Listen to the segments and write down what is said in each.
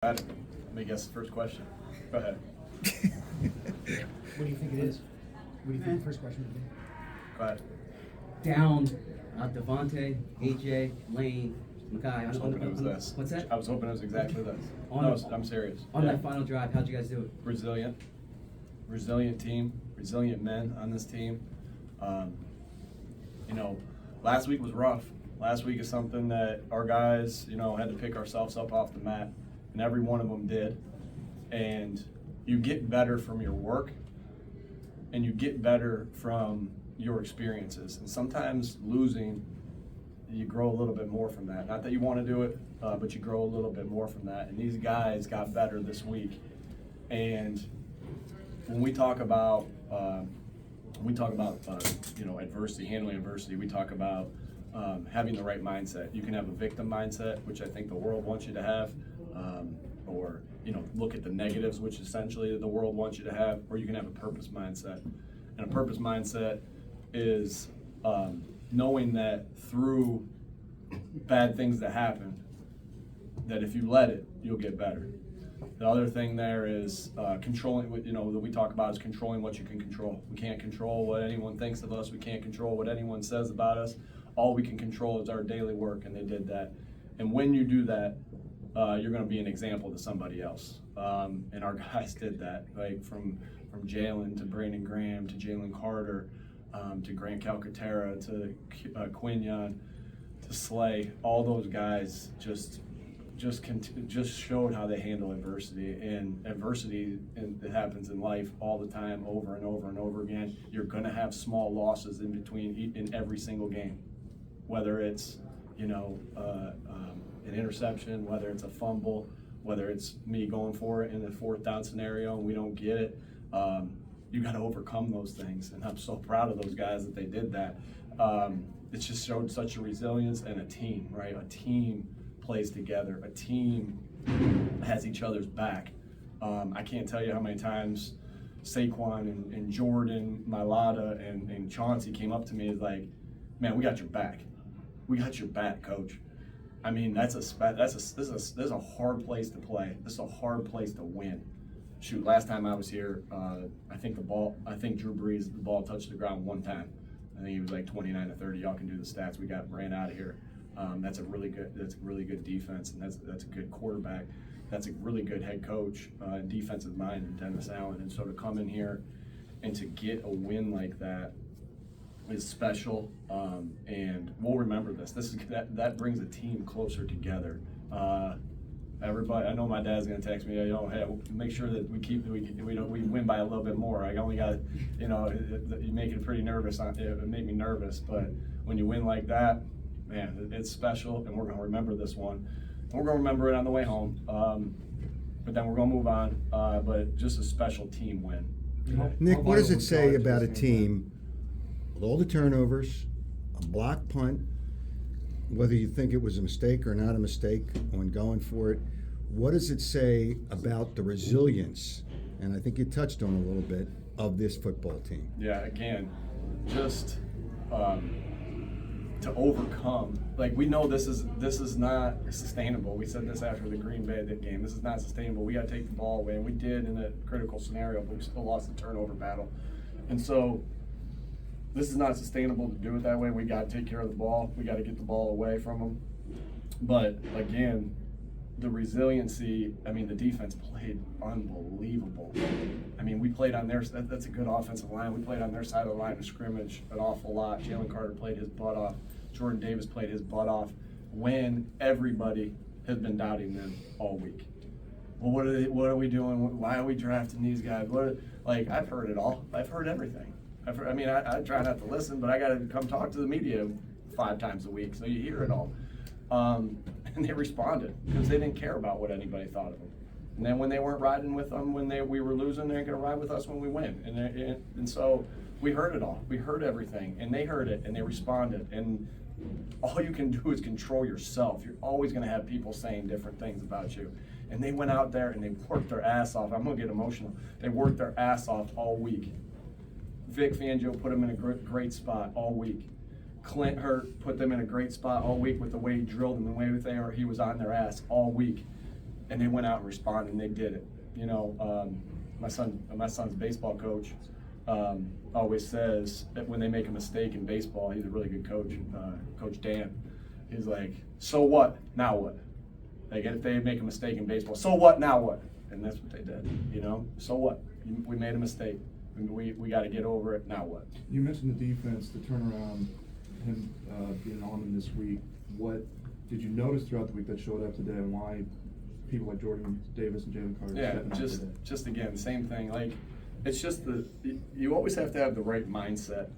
Let me guess the first question. Go ahead. What do you think it is? What do you think the first question would be? Go ahead. Down, Devontae, AJ, Lane, Mackay. I was hoping it was this. What's that? I was hoping it was exactly this. On No, the- I'm serious. On Yeah. that final drive, how'd you guys do it? Resilient team, resilient men on this team. Last week was rough. Last week is something that our guys, had to pick ourselves up off the mat, and every one of them did. And you get better from your work, and you get better from your experiences. And sometimes losing, you grow a little bit more from that. Not that you want to do it, but you grow a little bit more from that. And these guys got better this week. And when we talk about adversity, handling adversity, we talk about having the right mindset. You can have a victim mindset, which I think the world wants you to have, or look at the negatives, which essentially the world wants you to have, or you can have a purpose mindset. And a purpose mindset is knowing that through bad things that happen, that if you let it, you'll get better. The other thing there is controlling, that we talk about is controlling what you can control. We can't control what anyone thinks of us. We can't control what anyone says about us. All we can control is our daily work, and they did that. And when you do that, you're going to be an example to somebody else. And our guys did that, like from Jalen to Brandon Graham to Jalen Carter to Grant Calcaterra to Quinyon to Slay. All those guys just showed how they handle adversity, and adversity that happens in life all the time, over and over and over again. You're going to have small losses in between in every single game, whether it's an interception, whether it's a fumble, whether it's me going for it in the fourth down scenario and we don't get it. You got to overcome those things, and I'm so proud of those guys that they did that. It just showed such a resilience and a team, right? A team plays together. A team has each other's back. I can't tell you how many times Saquon and Jordan, Mailata, and Chauncey came up to me and like, "Man, we got your back. We got your back, coach." I mean, this is a hard place to play. This is a hard place to win. Shoot, last time I was here, I think Drew Brees, the ball touched the ground one time. I think he was like 29 to 30. Y'all can do the stats. We ran out of here. That's a really good defense, and that's a good quarterback. That's a really good head coach, defensive mind in Dennis Allen. And so to come in here and to get a win like that is special, and we'll remember this. That brings a team closer together. Everybody, I know my dad's gonna text me. Hey, make sure that we win by a little bit more. I only got, you make it pretty nervous. It made me nervous, but when you win like that, man, it's special, and we're gonna remember this one. We're gonna remember it on the way home, but then we're gonna move on. But just a special team win. Nick, what does it say about a team with all the turnovers, a block punt, whether you think it was a mistake or not a mistake on going for it? What does it say about the resilience, and I think you touched on a little bit, of this football team? Yeah, again, just to overcome. Like, we know this is not sustainable. We said this after the Green Bay game. This is not sustainable. We got to take the ball away, and we did in a critical scenario, but we still lost the turnover battle. And so this is not sustainable to do it that way. We got to take care of the ball. We got to get the ball away from them. But again, the resiliency, the defense played unbelievable. We played on their, that's a good offensive line. We played on their side of the line of scrimmage an awful lot. Jalen Carter played his butt off. Jordan Davis played his butt off when everybody has been doubting them all week. Well, what are we doing? Why are we drafting these guys? I've heard it all. I've heard everything. I try not to listen, but I got to come talk to the media 5 times a week, so you hear it all. And they responded because they didn't care about what anybody thought of them. And then when they weren't riding with them when we were losing, they're going to ride with us when we win. And so we heard it all. We heard everything, and they heard it, and they responded. And all you can do is control yourself. You're always going to have people saying different things about you. And they went out there and they worked their ass off. I'm going to get emotional. They worked their ass off all week. Vic Fangio put them in a great spot all week. Clint Hurt put them in a great spot all week with the way he drilled them, the way he was on their ass all week. and they went out and responded, and they did it. You know, my son's baseball coach always says that when they make a mistake in baseball, he's a really good coach, Coach Dan. He's like, so what? Now what? Like, if they make a mistake in baseball, so what? Now what? And that's what they did. You know, so what? We made a mistake. We got to get over it. Now what? You mentioned the defense, the turnaround, him being on them this week. What did you notice throughout the week that showed up today, and why people like Jordan Davis and Jalen Carter? Yeah, just again, same thing. Like, it's just you always have to have the right mindset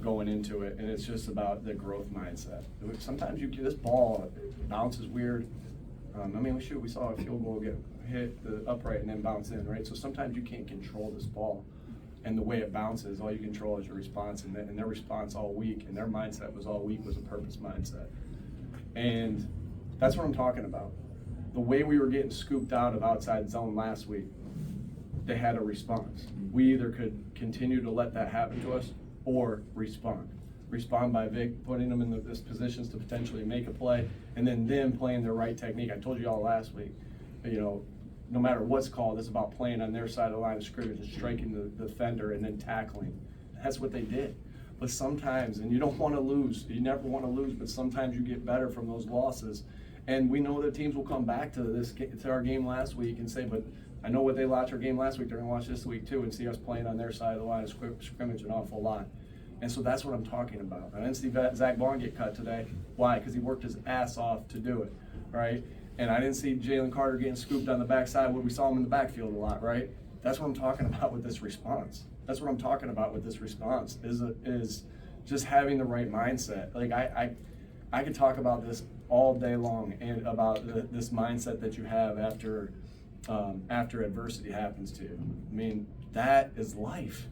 going into it, and it's just about the growth mindset. Sometimes this ball bounces weird. I mean, we saw a field goal get hit the upright and then bounce in, right? So sometimes you can't control this ball, and the way it bounces, all you control is your response. And their response all week, and their mindset was all week was a purpose mindset, and that's what I'm talking about. The way we were getting scooped out of outside zone last week, they had a response. We either could continue to let that happen to us or respond. Respond by Vic putting them in this positions to potentially make a play, and then them playing their right technique. I told you all last week, you know, no matter what's called, it's about playing on their side of the line of scrimmage and striking the defender and then tackling. That's what they did. But sometimes, and you don't want to lose, you never want to lose, but sometimes you get better from those losses. And we know that teams will come back to our game last week and say, but I know what they watched our game last week, they're going to watch this week too and see us playing on their side of the line of scrimmage an awful lot. And so that's what I'm talking about. I didn't see Zach Bond get cut today. Why? Because he worked his ass off to do it, right? And I didn't see Jalen Carter getting scooped on the backside when we saw him in the backfield a lot, right? That's what I'm talking about with this response. That's what I'm talking about with this response is just having the right mindset. Like I could talk about this all day long and about this mindset that you have after adversity happens to you. I mean, that is life.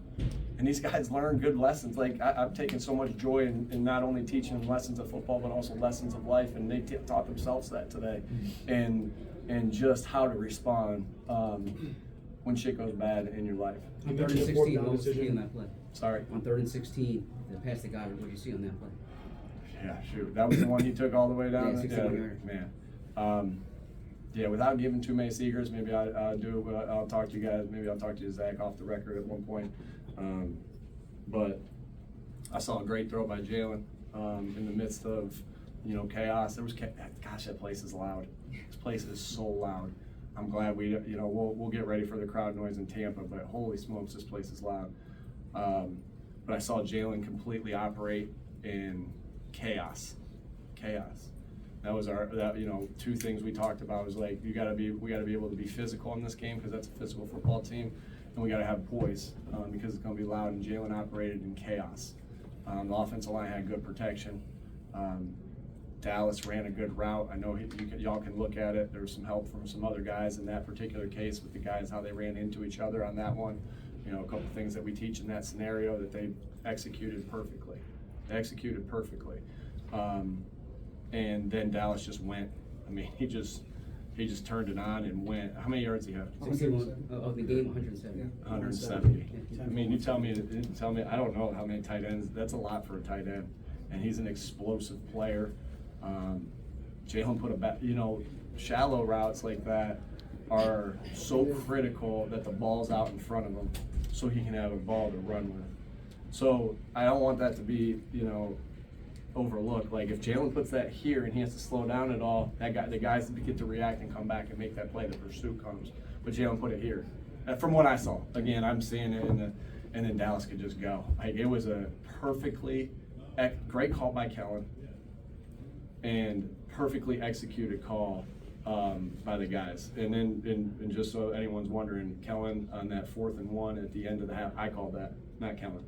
And these guys learn good lessons. Like, I've taken so much joy in not only teaching them lessons of football, but also lessons of life. And they taught themselves that today. And just how to respond when shit goes bad in your life. On 3rd and 16, what did you see on that play? Sorry? On 3rd and 16, the pass to Goddard, what did you see on that play? Yeah, shoot. That was the one he took all the way down? Yeah, 61 yards. Man. Yeah, without giving too many secrets, maybe I'll talk to you guys. Maybe I'll talk to you, Zach, off the record at one point. But I saw a great throw by Jalen in the midst of, chaos. Gosh, that place is loud. This place is so loud. I'm glad we'll get ready for the crowd noise in Tampa, but holy smokes, this place is loud. But I saw Jalen completely operate in chaos. That was two things we talked about was like we got to be able to be physical in this game because that's a physical football team, and we got to have poise because it's going to be loud. And Jalen operated in chaos. The offensive line had good protection. Dallas ran a good route. I know y'all can look at it. There was some help from some other guys in that particular case with the guys how they ran into each other on that one. A couple things that we teach in that scenario that they executed perfectly. And then Dallas just went. I mean, he just turned it on and went. How many yards did he have? 61 of the game, 170. 170. I mean, you tell me. I don't know how many tight ends. That's a lot for a tight end, and he's an explosive player. Jalen put shallow routes like that are so critical that the ball's out in front of him, so he can have a ball to run with. So I don't want that to be overlooked. Like if Jalen puts that here and he has to slow down at all, the guys get to react and come back and make that play. The pursuit comes, but Jalen put it here. From what I saw, again, I'm seeing it and then Dallas could just go. Like it was a perfectly great call by Kellen and perfectly executed call by the guys. And then and just so anyone's wondering, Kellen on that 4th and 1 at the end of the half, I called that, not Kellen.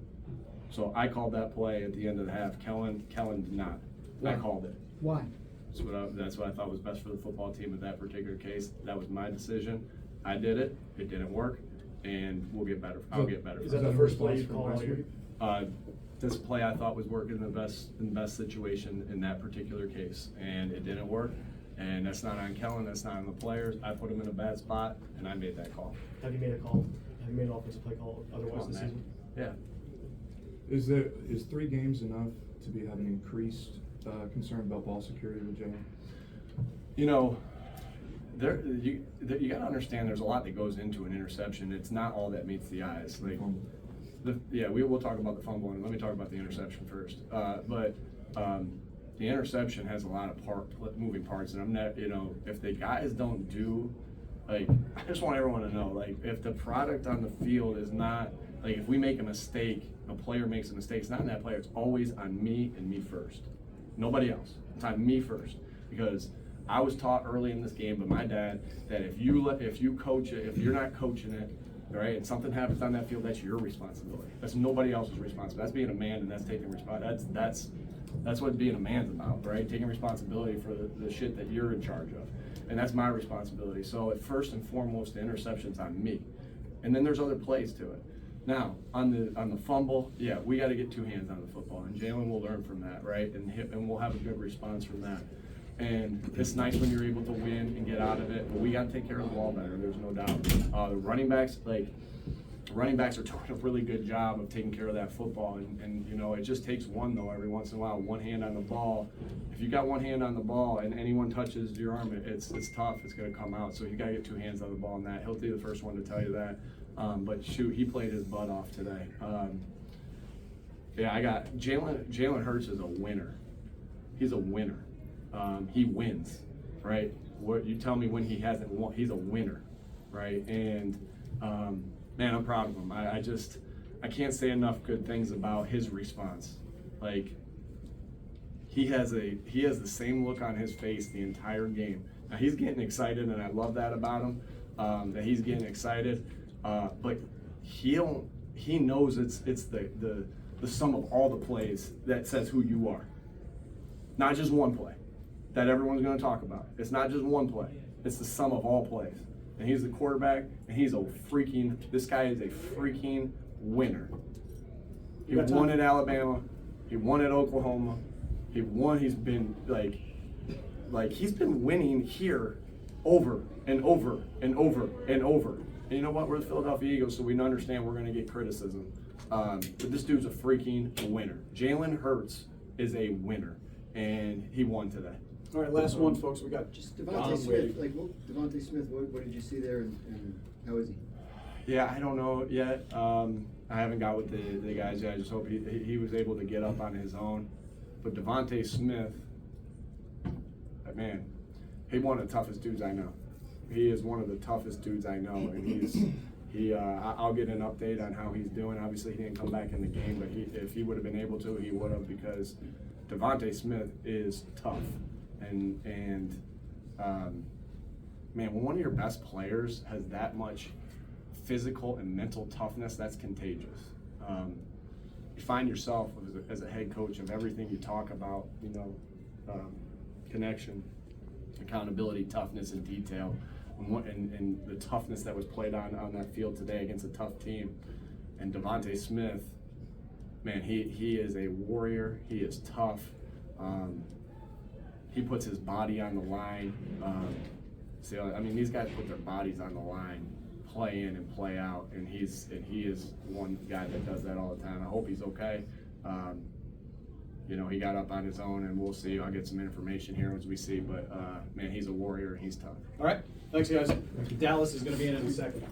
So I called that play at the end of the half. Kellen did not. I called it. Why? That's what I thought was best for the football team in that particular case. That was my decision. I did it. It didn't work, and we'll get better. I'll get better. Is that the first play you called all year? This play I thought was working in the best situation in that particular case, and it didn't work. And that's not on Kellen. That's not on the players. I put him in a bad spot, and I made that call. Have you made a call? Have you made an offensive play call otherwise this season? Yeah. Is 3 games enough to be having increased concern about ball security with Jalen? you gotta understand there's a lot that goes into an interception. It's not all that meets the eyes. Like, we will talk about the fumble, and let me talk about the interception first. The interception has a lot of moving parts, and I'm not, if the guys don't do, like, I just want everyone to know, like, if the product on the field is not, like, if we make a mistake, a player makes a mistake, it's not on that player, it's always on me and me first. Nobody else. It's on me first. Because I was taught early in this game by my dad that if you coach it, if you're not coaching it, right, and something happens on that field, that's your responsibility. That's nobody else's responsibility. That's being a man, and that's taking responsibility. That's what being a man's about, right? Taking responsibility for the shit that you're in charge of. And that's my responsibility. So at first and foremost, the interception's on me. And then there's other plays to it. Now, on the fumble, yeah, we got to get two hands on the football, and Jalen will learn from that, right? And we'll have a good response from that. And it's nice when you're able to win and get out of it, but we got to take care of the ball better. There's no doubt. The running backs are doing a really good job of taking care of that football, and it just takes one though every once in a while. One hand on the ball. If you got one hand on the ball and anyone touches your arm, it's tough. It's going to come out. So you got to get two hands on the ball, and that he'll be the first one to tell you that. But shoot, he played his butt off today. I got Jalen Hurts is a winner. He's a winner. He wins, right? What you tell me when he hasn't won, he's a winner, right? And man, I'm proud of him. I can't say enough good things about his response. Like, he has the same look on his face the entire game. Now he's getting excited, and I love that about him. That he's getting excited, but he knows it's the sum of all the plays that says who you are. Not just one play that everyone's going to talk about. It's not just one play. It's the sum of all plays. And he's the quarterback, and this guy is a freaking winner. He won at Alabama. He won at Oklahoma. He's been he's been winning here over and over and over and over. And you know what? We're the Philadelphia Eagles, so we understand we're going to get criticism. But this dude's a freaking winner. Jalen Hurts is a winner, and he won today. All right, last one, folks. We got Just Devontae Smith. Devontae Smith. What did you see there, and how is he? Yeah, I don't know yet. I haven't got with the guys yet. I just hope he was able to get up on his own. But Devontae Smith, man, he's one of the toughest dudes I know. He is one of the toughest dudes I know, and I'll get an update on how he's doing. Obviously, he didn't come back in the game, but if he would have been able to, he would have, because Devontae Smith is tough. And man, when one of your best players has that much physical and mental toughness, that's contagious. You find yourself as a head coach of everything you talk about, connection, accountability, toughness, and detail, and the toughness that was played on that field today against a tough team. And Devontae Smith, man, he is a warrior. He is tough. He puts his body on the line. These guys put their bodies on the line, play in and play out, and he is one guy that does that all the time. I hope he's okay. He got up on his own, and we'll see. I'll get some information here as we see, but man, he's a warrior and he's tough. All right, thanks, guys. Dallas is going to be in a second.